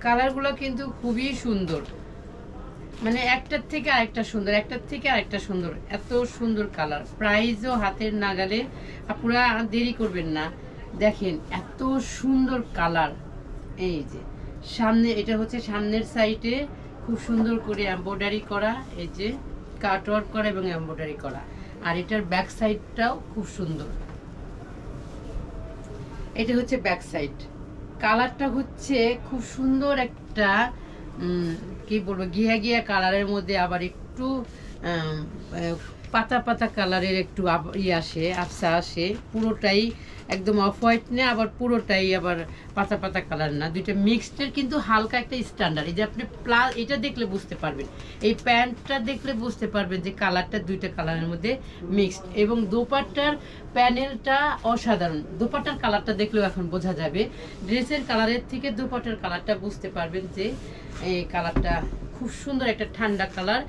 কালারগুলো কিন্তু খুবই সুন্দর, মানে একটার থেকে আরেকটা সুন্দর, একটার থেকে আরেকটা সুন্দর, এত সুন্দর কালার। প্রাইসও হাতের নাগালে, আপনারা দেরি করবেন না। দেখেন এত সুন্দর কালার। এই যে সামনে, এটা হচ্ছে সামনের সাইডে খুব সুন্দর করে এমব্রয়ডারি করা, এই যে কাটওয়ার্ক করা এবং এমব্রয়ডারি করা। আর এটার ব্যাক সাইডটাও খুব সুন্দর। এটা হচ্ছে ব্যাক সাইড। কালারটা হচ্ছে খুব সুন্দর একটা কি বলবো, ঘিয়া ঘিয়া কালারের মধ্যে আবার একটু পাতা পাতা কালারের একটু আসে, আবসা আসে। পুরোটাই একদম অফ হোয়াইট না, আবার পুরোটাই আবার পাতা পাতা কালার না, দুইটা মিক্সডের কিন্তু হালকা একটা স্ট্যান্ডার্ড। এই যে আপনি প্লাস এটা দেখলে বুঝতে পারবেন, এই প্যান্টটা দেখলে বুঝতে পারবেন যে কালারটা দুইটা কালারের মধ্যে মিক্সড। এবং দোপাট্টার প্যানেলটা অসাধারণ, দোপাট্টার কালারটা দেখলেও এখন বোঝা যাবে। ড্রেসের কালারের থেকে দোপাট্টার কালারটা বুঝতে পারবেন যে এই কালারটা খুব সুন্দর একটা ঠান্ডা কালার।